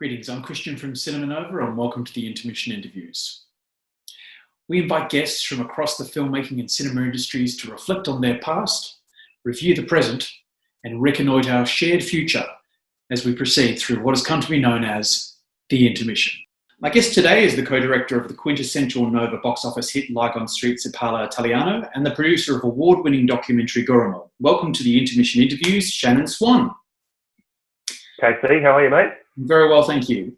Greetings, I'm Kristian from Cinema Nova and welcome to the Intermission Interviews. We invite guests from across the filmmaking and cinema industries to reflect on their past, review the present, and reconnoitre our shared future as we proceed through what has come to be known as the Intermission. My guest today is the co-director of the quintessential Nova box office hit Like on Street Si Parla Italiano and the producer of award-winning documentary GURRUMUL. Welcome to the Intermission Interviews, Shannon Swan. KC, how are you, mate? Very well, thank you.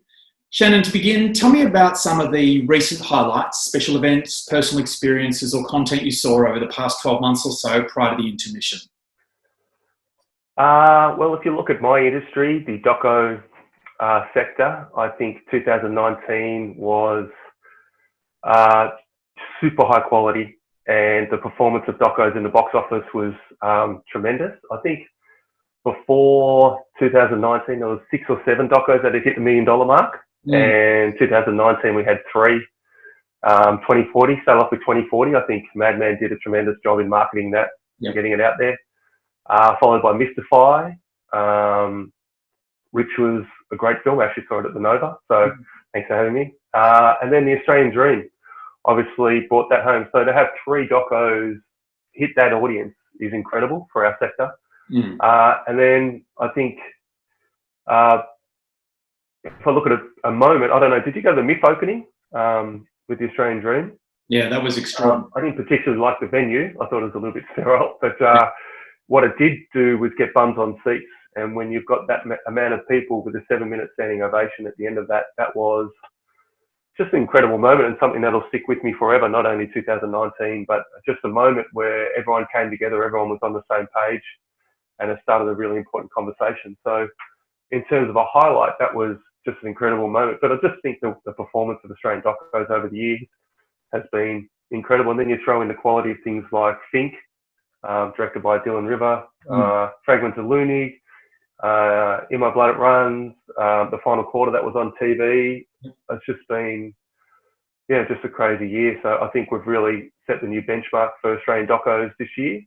Shannon, to begin, tell me about some of the recent highlights, special events, personal experiences or content you saw over the past 12 months or so prior to the intermission. Well, if you look at my industry, the doco sector, I think 2019 was super high quality and the performance of docos in the box office was tremendous. I think before 2019, there was 6 or 7 docos that had hit the $1 million mark. And 2019, we had 3. 2040, start off with 2040. I think Madman did a tremendous job in marketing that and getting it out there. Followed by Mystify, which was a great film. I actually saw it at the Nova, so thanks for having me. And then The Australian Dream, obviously brought that home. So to have 3 docos hit that audience is incredible for our sector. And then I think if I look at a moment, I don't know, did you go to the MIF opening with The Australian Dream? Yeah, that was extraordinary. I didn't particularly like the venue. I thought it was a little bit sterile, but what it did do was get bums on seats. And when you've got that amount of people with a 7-minute standing ovation at the end of that, that was just an incredible moment and something that'll stick with me forever, not only 2019, but just a moment where everyone came together, everyone was on the same page, and it started a really important conversation. So in terms of a highlight, that was just an incredible moment. But I just think the performance of Australian docos over the years has been incredible. And then you throw in the quality of things like Think, directed by Dylan River, Fragments of Looney, In My Blood It Runs, The Final Quarter that was on TV. It's just been, just a crazy year. So I think we've really set the new benchmark for Australian docos this year.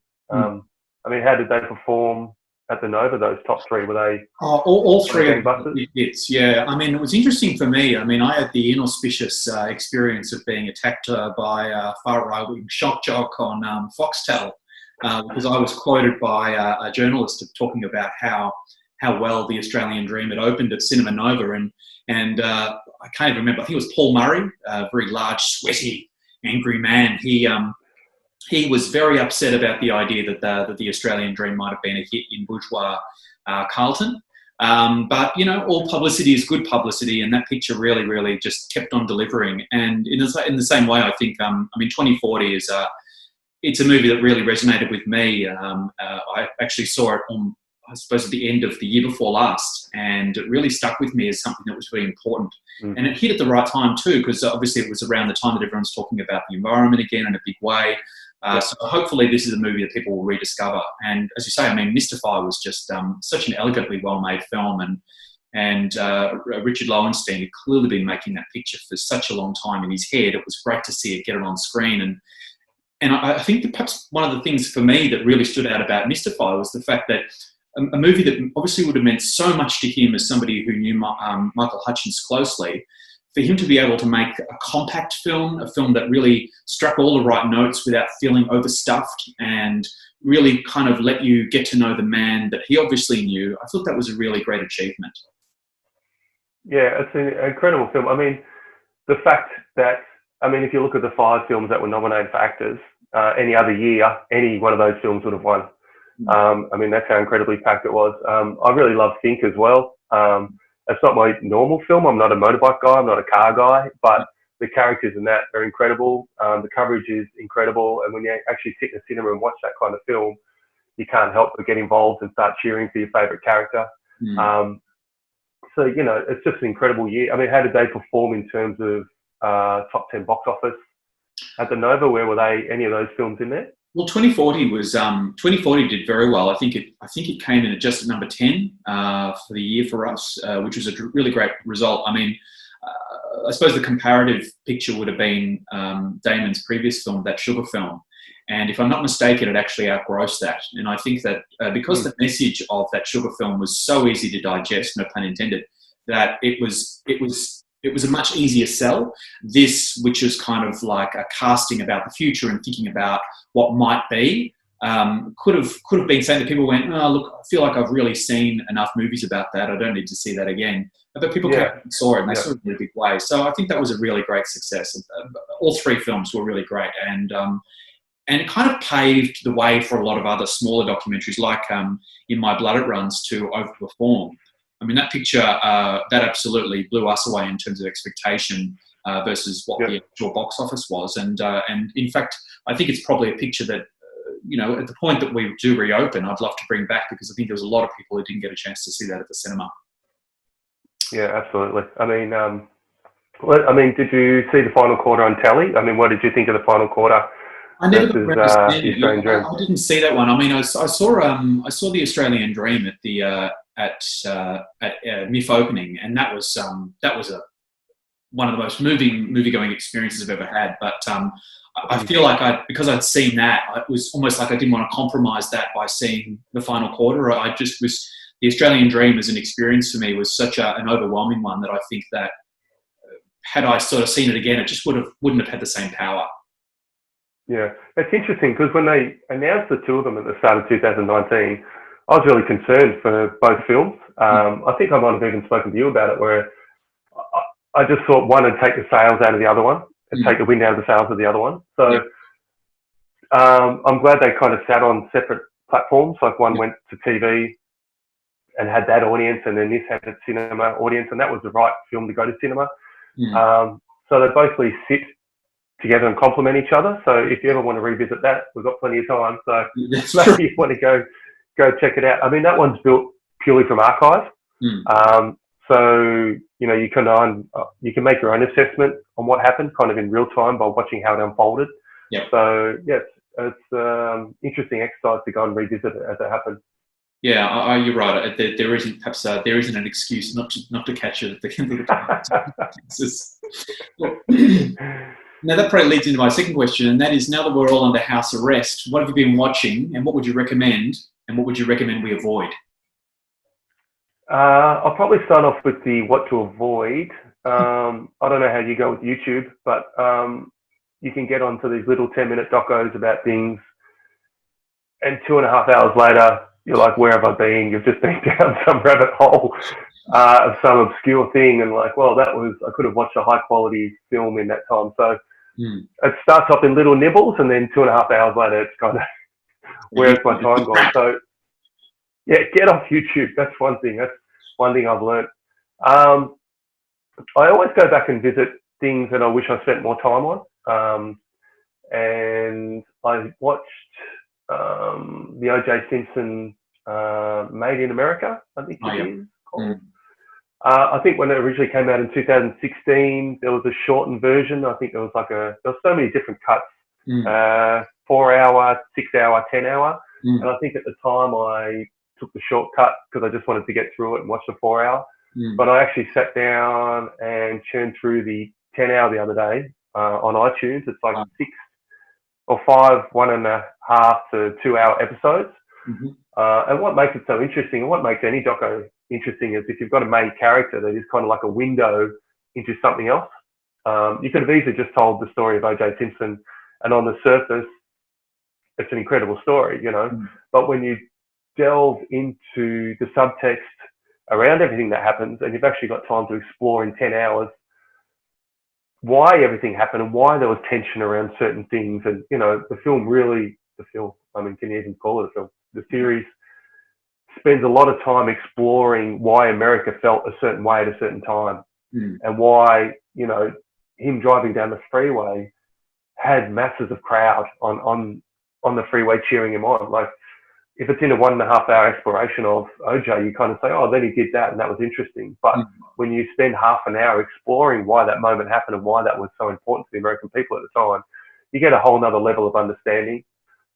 I mean, how did they perform at the Nova, those top 3? Were they all 3 of them hits? Yeah, I mean, it was interesting for me. I mean, I had the inauspicious experience of being attacked by a far-right-wing shock jock on Foxtel because I was quoted by a journalist of talking about how well the Australian Dream had opened at Cinema Nova, and I can't even remember. I think it was Paul Murray, a very large, sweaty, angry man. He was very upset about the idea that the Australian Dream might have been a hit in bourgeois Carlton. But, all publicity is good publicity, and that picture really, really just kept on delivering. And in the same way, I think, 2040 it's a movie that really resonated with me. I actually saw it on, I suppose, at the end of the year before last, and it really stuck with me as something that was really important. And it hit at the right time too, because obviously it was around the time that everyone's talking about the environment again in a big way. So hopefully this is a movie that people will rediscover. And as you say, I mean, Mystify was just such an elegantly well-made film, and Richard Lowenstein had clearly been making that picture for such a long time in his head. It was great to see it get it on screen. And I think that perhaps one of the things for me that really stood out about Mystify was the fact that a movie that obviously would have meant so much to him as somebody who knew Michael Hutchence closely, for him to be able to make a compact film, a film that really struck all the right notes without feeling overstuffed and really kind of let you get to know the man that he obviously knew, I thought that was a really great achievement. Yeah, it's an incredible film. I mean, the fact that, if you look at the 5 films that were nominated for actors, any other year, any one of those films would have won. That's how incredibly packed it was. I really love Think as well. It's not my normal film. I'm not a motorbike guy. I'm not a car guy, but the characters in that are incredible. The coverage is incredible. And when you actually sit in the cinema and watch that kind of film, you can't help but get involved and start cheering for your favorite character. So, it's just an incredible year. I mean, how did they perform in terms of top 10 box office at the Nova? Where were any of those films in there? Well, 2040 did very well. I think it came in at just at number 10 for the year for us, which was a really great result. I mean, I suppose the comparative picture would have been Damon's previous film, that Sugar film. And if I'm not mistaken, it actually outgrossed that. And I think that because the message of that Sugar film was so easy to digest, no pun intended, that it was a much easier sell. This, which is kind of like a casting about the future and thinking about what might be, could have been saying that people went, oh, look, I feel like I've really seen enough movies about that. I don't need to see that again. But people came and saw it, and they saw it in a big way. So I think that was a really great success. All three films were really great, and it kind of paved the way for a lot of other smaller documentaries, like In My Blood It Runs, to overperform. I mean, that picture, that absolutely blew us away in terms of expectation versus what the actual box office was. And in fact, I think it's probably a picture that, at the point that we do reopen, I'd love to bring back, because I think there was a lot of people who didn't get a chance to see that at the cinema. Yeah, absolutely. I mean, did you see the final quarter on telly? I mean, what did you think of the final quarter? I never got around to seeing it. I didn't see that one. I mean, I saw the Australian Dream at the MIF opening, and that was one of the most movie-going experiences I've ever had. But I feel like because I'd seen that, it was almost like I didn't want to compromise that by seeing the final quarter. The Australian Dream as an experience for me was such an overwhelming one that I think that had I sort of seen it again, it just wouldn't have had the same power. Yeah, it's interesting, because when they announced the two of them at the start of 2019, I was really concerned for both films. I think I might have even spoken to you about it, where I just thought one would take the sails out of the other one, and take the wind out of the sails of the other one. So I'm glad they kind of sat on separate platforms. Like one went to TV and had that audience, and then this had a cinema audience, and that was the right film to go to cinema. So they basically sit together and complement each other. So if you ever want to revisit that, we've got plenty of time. So maybe you want to go check it out. I mean, that one's built purely from archive. So you can make your own assessment on what happened, kind of in real time, by watching how it unfolded. So it's interesting exercise to go and revisit it as it happened. Yeah, you're right. There isn't an excuse not to catch it at the end of the time. Now that probably leads into my second question, and that is, now that we're all under house arrest, what have you been watching, and what would you recommend, and what would you recommend we avoid? I'll probably start off with the what to avoid. I don't know how you go with YouTube, but you can get onto these little 10-minute docos about things, and 2.5 hours later, you're like, where have I been? You've just been down some rabbit hole of some obscure thing, and like, well, I could have watched a high-quality film in that time. So it starts off in little nibbles, and then 2.5 hours later, it's kind of, where's my time gone? So yeah, get off YouTube. That's one thing. That's one thing I've learned. I always go back and visit things that I wish I spent more time on. And I watched the O.J. Simpson Made in America, I think it is called. I think when it originally came out in 2016, there was a shortened version. I think there was so many different cuts, 4 hour, 6 hour, 10 hour. And I think at the time I took the shortcut because I just wanted to get through it and watch the 4 hour. But I actually sat down and churned through the 10 hour the other day on iTunes. It's like 6 or 5 1.5 to 2 hour episodes. And what makes it so interesting, and what makes any doco interesting, is if you've got a main character that is kind of like a window into something else. You could have easily just told the story of O.J. Simpson, and on the surface, it's an incredible story, But when you delve into the subtext around everything that happens, and you've actually got time to explore in 10 hours why everything happened and why there was tension around certain things. And, can you even call it a film? The series spends a lot of time exploring why America felt a certain way at a certain time, and why, him driving down the freeway had masses of crowd on the freeway cheering him on. Like, if it's in a 1.5 hour exploration of OJ, you kind of say, oh, then he did that and that was interesting. But when you spend half an hour exploring why that moment happened and why that was so important to the American people at the time, you get a whole nother level of understanding.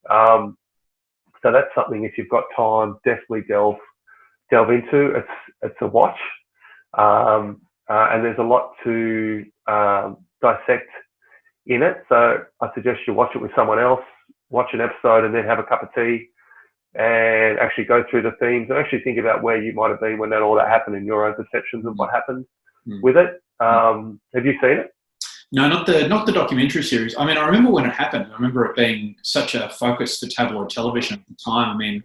So that's something, if you've got time, definitely delve into. It's a watch, and there's a lot to dissect in it. So I suggest you watch it with someone else, watch an episode, and then have a cup of tea and actually go through the themes and actually think about where you might have been when all that happened and your own perceptions of what happened with it. Have you seen it? No, not the documentary series. I mean, I remember when it happened. I remember it being such a focus for tabloid television at the time. I mean,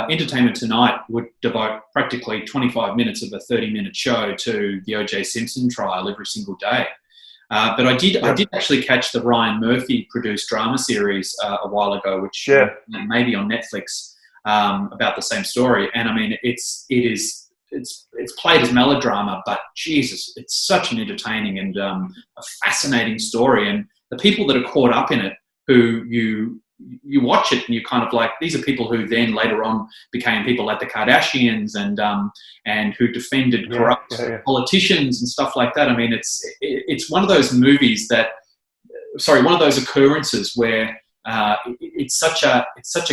Entertainment Tonight would devote practically 25 minutes of a 30-minute show to the O.J. Simpson trial every single day. But I did actually catch the Ryan Murphy produced drama series a while ago, which may be on Netflix, about the same story. And I mean, it's played as melodrama, but Jesus, it's such an entertaining and a fascinating story. And the people that are caught up in it, who you watch it and you kind of like, these are people who then later on became people like the Kardashians and who defended corrupt politicians and stuff like that. I mean, it's one of those movies one of those occurrences where it's such a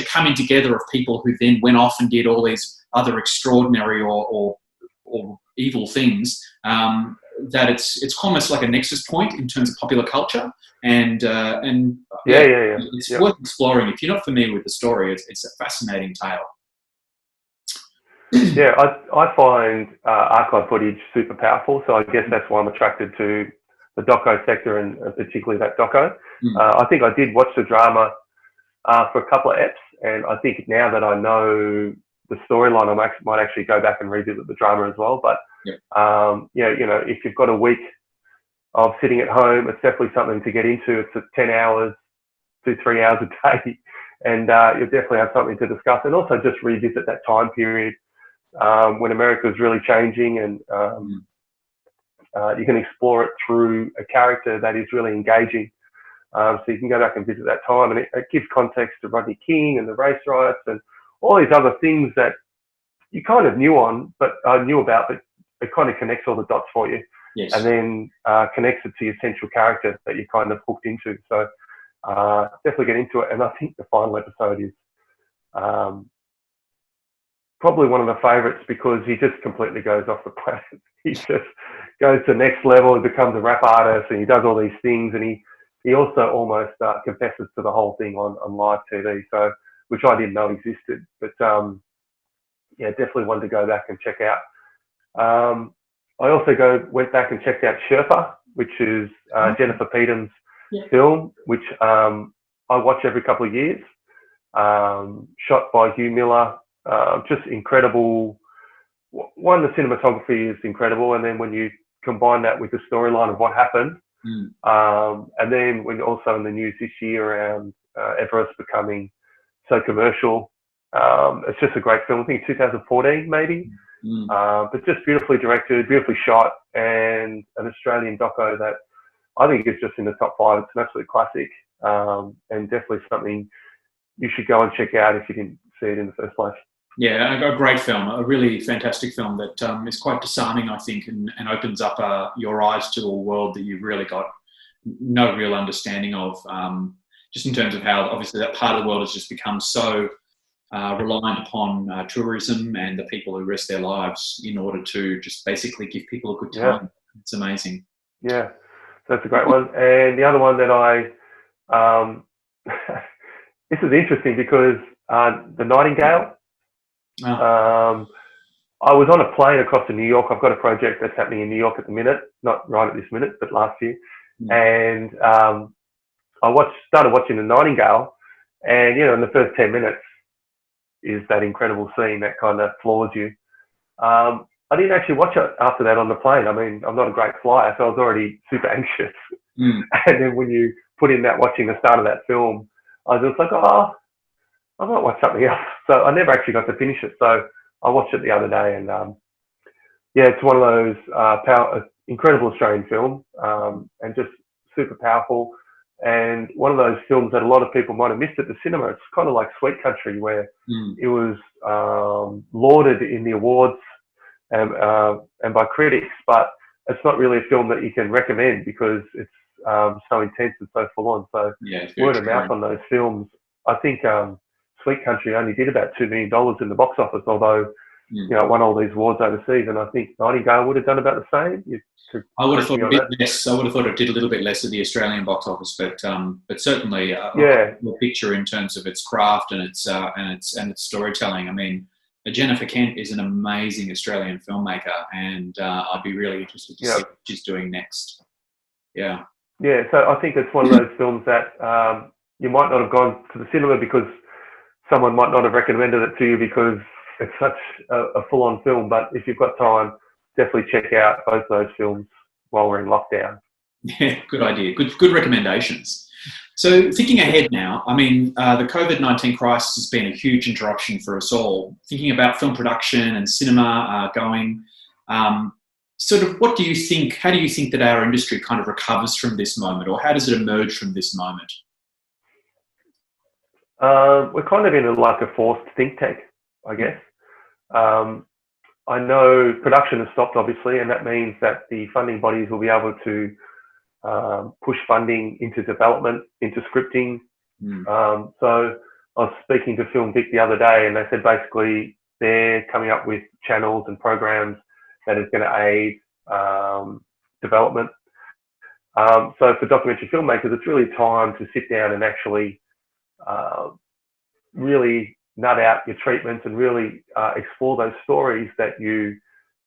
coming together of people who then went off and did all these other extraordinary or evil things, that it's almost like a nexus point in terms of popular culture, and it's worth exploring. If you're not familiar with the story, it's a fascinating tale. Yeah, I find archive footage super powerful, so I guess that's why I'm attracted to the doco sector and particularly that doco. I think I did watch the drama for a couple of eps, and I think now that I know the storyline, I might actually go back and revisit the drama as well. But if you've got a week of sitting at home, it's definitely something to get into. It's 10 hours, 2-3 hours a day, and you'll definitely have something to discuss, and also just revisit that time period when America was really changing, and you can explore it through a character that is really engaging. So you can go back and visit that time, and it gives context to Rodney King and the race riots and all these other things that you kind of knew about, but it kind of connects all the dots for you. Yes. And then connects it to your central character that you kind of hooked into. So definitely get into it. And I think the final episode is probably one of the favourites, because he just completely goes off the planet. He just goes to the next level and becomes a rap artist, and he does all these things, and he also almost confesses to the whole thing on live TV, so which I didn't know existed. But definitely one to go back and check out. I also went back and checked out Sherpa, which is Jennifer Peden's film, which I watch every couple of years. Shot by Hugh Miller, just incredible. One, the cinematography is incredible, and then when you combine that with the storyline of what happened, and then when also in the news this year around Everest becoming so commercial, it's just a great film. I think 2014 maybe, but just beautifully directed, beautifully shot, and an Australian doco that I think is just in the top 5. It's an absolute classic, and definitely something you should go and check out if you didn't see it in the first place. Yeah, a great film, a really fantastic film that is quite disarming, I think, and opens up your eyes to a world that you've really got no real understanding of, just in terms of how obviously that part of the world has just become so reliant upon tourism and the people who risk their lives in order to just basically give people a good time. Yeah. It's amazing. Yeah, that's a great one. And the other one that this is interesting because The Nightingale. I was on a plane across to New York. I've got a project that's happening in New York at the minute, not right at this minute, but last year. And I started watching The Nightingale, and in the first 10 minutes is that incredible scene that kind of floors you. I didn't actually watch it after that on the plane. I mean, I'm not a great flyer, so I was already super anxious. And then when you put in that watching the start of that film, I was just like, I might watch something else. So I never actually got to finish it. So I watched it the other day, and it's one of those incredible Australian film, and just super powerful. And one of those films that a lot of people might have missed at the cinema. It's kind of like Sweet Country, where it was lauded in the awards and by critics, but it's not really a film that you can recommend because it's so intense and so full on. So word of mouth on those films. I think Sweet Country only did about $2 million in the box office, although won all these awards overseas, and I think Nightingale would have done about the same. I would have thought a bit less. I would have thought it did a little bit less at the Australian box office, but certainly a picture in terms of its craft and its storytelling. I mean, Jennifer Kent is an amazing Australian filmmaker, and I'd be really interested to see what she's doing next. Yeah. Yeah, so I think it's one of those films that you might not have gone to the cinema because someone might not have recommended it to you because it's such a full-on film. But if you've got time, definitely check out both those films while we're in lockdown. Yeah, good idea. Good recommendations. So thinking ahead now, I mean, the COVID-19 crisis has been a huge interruption for us all. Thinking about film production and cinema going, sort of what do you think, how do you think that our industry kind of recovers from this moment, or how does it emerge from this moment? We're kind of in a forced think tank, I guess. I know production has stopped, obviously, and that means that the funding bodies will be able to push funding into development, into scripting. So I was speaking to Film Vic the other day, and they said basically they're coming up with channels and programs that is going to aid development. So for documentary filmmakers, it's really time to sit down and actually really nut out your treatments and really explore those stories that you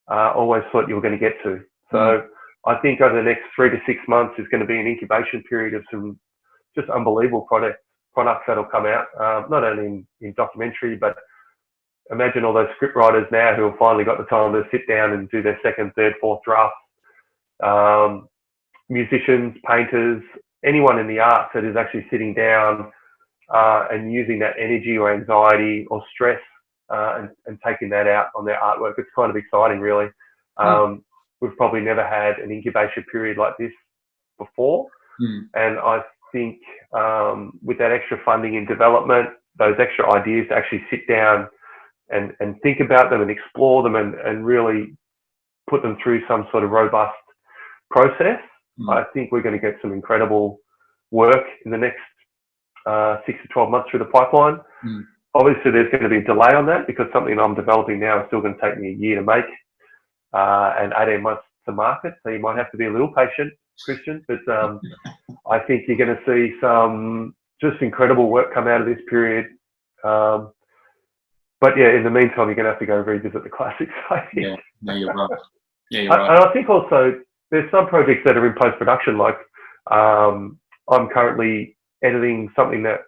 always thought you were going to get to. So I think over the next 3 to 6 months is going to be an incubation period of some just unbelievable products that'll come out, not only in documentary, but imagine all those script writers now who have finally got the time to sit down and do their second, third, fourth drafts. Musicians, painters, anyone in the arts that is actually sitting down and using that energy or anxiety or stress and taking that out on their artwork. It's kind of exciting, really. We've probably never had an incubation period like this before. And I think with that extra funding in development, those extra ideas to actually sit down and think about them and explore them and really put them through some sort of robust process, I think we're going to get some incredible work in the next 6 to 12 months through the pipeline. Obviously, there's going to be a delay on that because something I'm developing now is still going to take me a year to make and 18 months to market. So you might have to be a little patient, Kristian. But I think you're going to see some just incredible work come out of this period. But yeah, in the meantime, you're going to have to go revisit the classics, I think. Yeah, no, you're right. Yeah, you're right. And I think also there's some projects that are in post-production, like I'm currently editing something that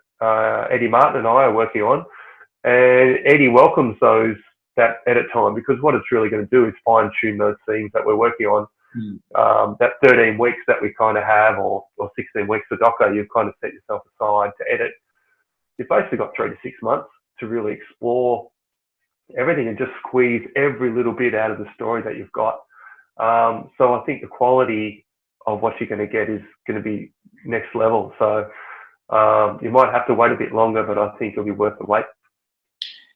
Eddie Martin and I are working on, and Eddie welcomes that edit time because what it's really going to do is fine-tune those scenes that we're working on. That 13 weeks that we kind of have, or 16 weeks for doco, you've kind of set yourself aside to edit. You've basically got 3 to 6 months to really explore everything and just squeeze every little bit out of the story that you've got. So I think the quality of what you're going to get is going to be next level. So you might have to wait a bit longer, but I think it'll be worth the wait.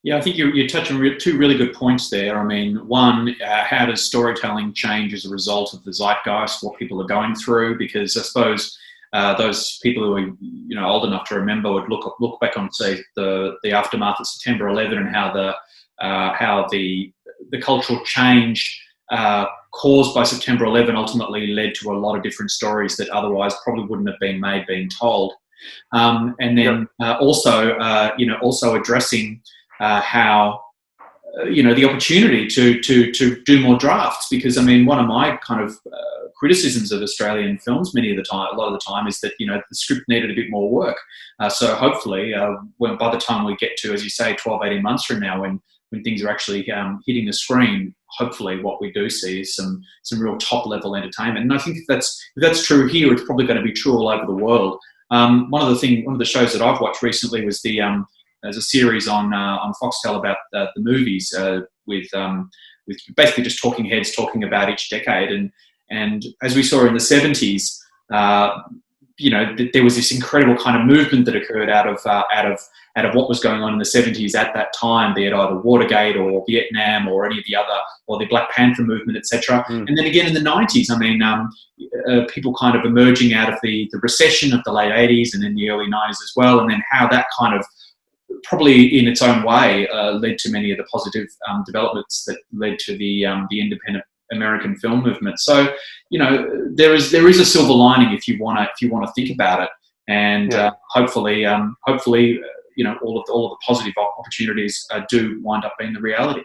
Yeah, I think you touch on two really good points there. I mean, one, how does storytelling change as a result of the zeitgeist, what people are going through? Because I suppose those people who are old enough to remember would look back on, say, the aftermath of September 11 and how the cultural change caused by September 11 ultimately led to a lot of different stories that otherwise probably wouldn't have been made, being told. And then also addressing how the opportunity to do more drafts, because I mean, one of my kind of criticisms of Australian films a lot of the time is that the script needed a bit more work. So hopefully by the time we get to, as you say, 12-18 months from now, when things are actually hitting the screen, hopefully what we do see is some real top level entertainment. And I think if that's true here, it's probably going to be true all over the world. One of the shows that I've watched recently was there's a series on Foxtel about the movies with basically just talking heads talking about each decade, and as we saw in the 70s, there was this incredible kind of movement that occurred out of what was going on in the 70s at that time, be it either Watergate or Vietnam or any of the other, or the Black Panther movement, etc. And then again in the 90s, I mean, people kind of emerging out of the recession of the late 80s and in the early 90s as well, and then how that kind of probably in its own way led to many of the positive developments that led to the independent American film movement. So, there is a silver lining if you want to think about it, and hopefully, all of the positive opportunities do wind up being the reality.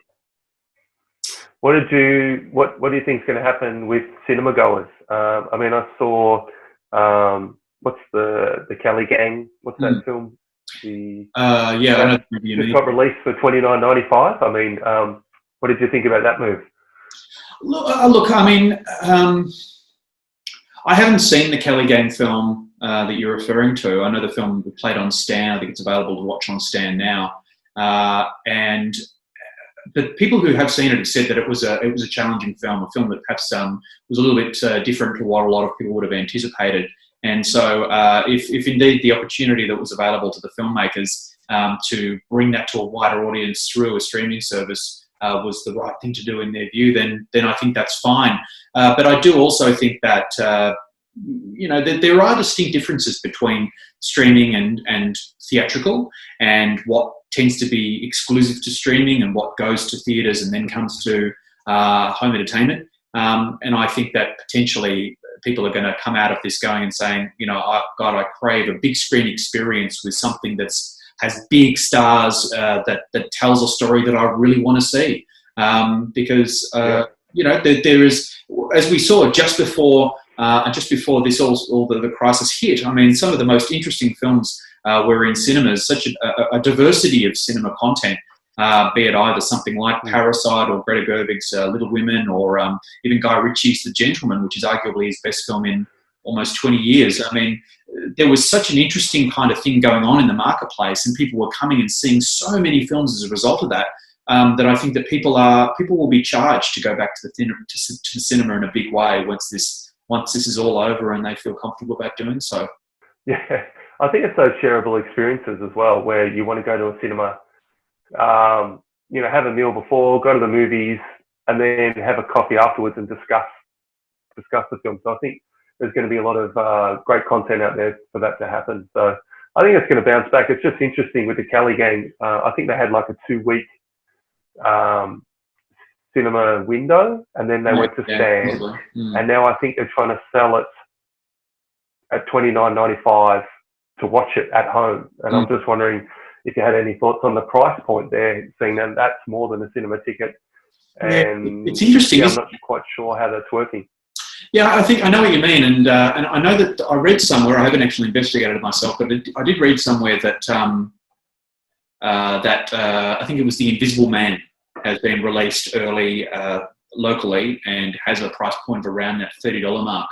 What do you think is going to happen with cinema goers? I mean, I saw what's the Kelly Gang? What's that film? I know just got released for $29.95. I mean, what did you think about that move? Look, I mean, I haven't seen the Kelly Gang film that you're referring to. I know the film played on Stan. I think it's available to watch on Stan now. But people who have seen it have said that it was a challenging film, a film that perhaps was a little bit different to what a lot of people would have anticipated. And so, if indeed the opportunity that was available to the filmmakers to bring that to a wider audience through a streaming service was the right thing to do in their view, then I think that's fine. But I do also think that there are distinct differences between streaming and theatrical, and what tends to be exclusive to streaming and what goes to theatres and then comes to home entertainment. And I think that potentially people are going to come out of this going and saying, I crave a big screen experience with something has big stars that tells a story that I really want to see. Because there is, as we saw just before this all the crisis hit. I mean, some of the most interesting films were in cinemas. Such a diversity of cinema content, be it either something like Parasite or Greta Gerwig's Little Women, or even Guy Ritchie's The Gentleman, which is arguably his best film in almost 20 years. I mean, there was such an interesting kind of thing going on in the marketplace, and people were coming and seeing so many films as a result of that. That I think that people will be charged to go back to the cinema in a big way once this is all over and they feel comfortable about doing so. Yeah, I think it's those shareable experiences as well, where you want to go to a cinema, have a meal before, go to the movies, and then have a coffee afterwards and discuss the film. So I think there's going to be a lot of great content out there for that to happen. So I think it's going to bounce back. It's just interesting with the Kelly Gang. I think they had like a 2-week cinema window, and then they went to Stan, and now I think they're trying to sell it at $29.95 to watch it at home. And I'm just wondering if you had any thoughts on the price point there, seeing that that's more than a cinema ticket. And it's interesting. I'm not quite sure how that's working. Yeah, I know what you mean, and I know that I read somewhere. I haven't actually investigated it myself, but I did read somewhere that I think it was The Invisible Man has been released early locally and has a price point of around that $30 mark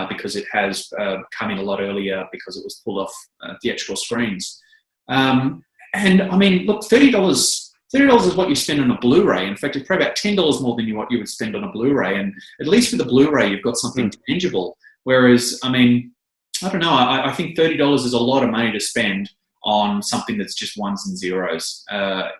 because it has come in a lot earlier because it was pulled off theatrical screens. And I mean, look, $30 is what you spend on a Blu-ray. In fact, it's probably about $10 more than what you would spend on a Blu-ray. And at least with the Blu-ray, you've got something tangible. Whereas, I mean, I don't know. I think $30 is a lot of money to spend on something that's just ones and zeros. I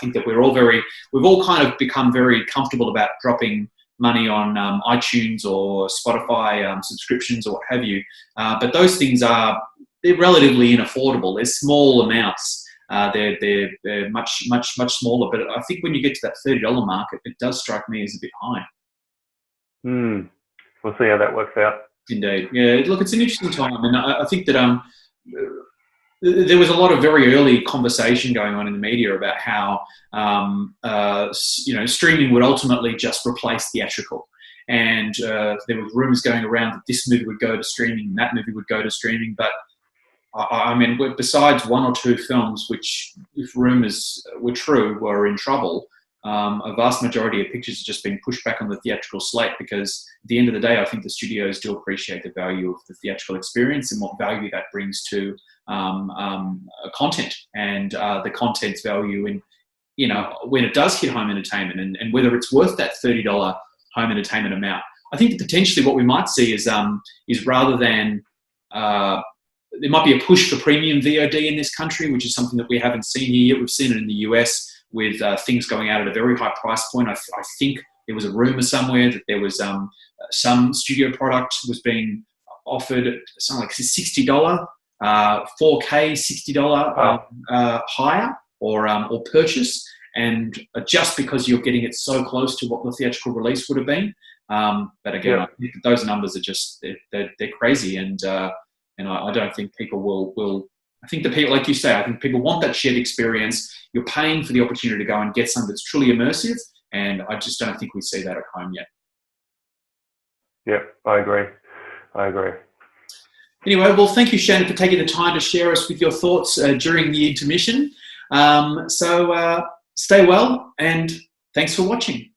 think that we've all kind of become very comfortable about dropping money on iTunes or Spotify subscriptions or what have you. But those things they're relatively unaffordable. They're small amounts. They're much smaller. But I think when you get to that $30 mark, it does strike me as a bit high. We'll see how that works out. Indeed. Yeah. Look, it's an interesting time, and I think that there was a lot of very early conversation going on in the media about how streaming would ultimately just replace theatrical, and there were rumours going around that this movie would go to streaming and that movie would go to streaming. But I mean, besides one or two films which, if rumours were true, were in trouble, a vast majority of pictures are just being pushed back on the theatrical slate because at the end of the day, I think the studios do appreciate the value of the theatrical experience and what value that brings to content and the content's value in, when it does hit home entertainment and whether it's worth that $30 home entertainment amount. I think that potentially what we might see is rather than there might be a push for premium VOD in this country, which is something that we haven't seen here yet. We've seen it in the US with things going out at a very high price point. I think there was a rumor somewhere that there was some studio product was being offered at something like $60 4K, $60 hire or purchase, and just because you're getting it so close to what the theatrical release would have been. But again, I think those numbers are just they're crazy, and I don't think people will. I think the people, like you say, I think people want that shared experience. You're paying for the opportunity to go and get something that's truly immersive, and I just don't think we see that at home yet. Yep, I agree. Anyway, well, thank you, Shannon, for taking the time to share us with your thoughts during the intermission. So stay well, and thanks for watching.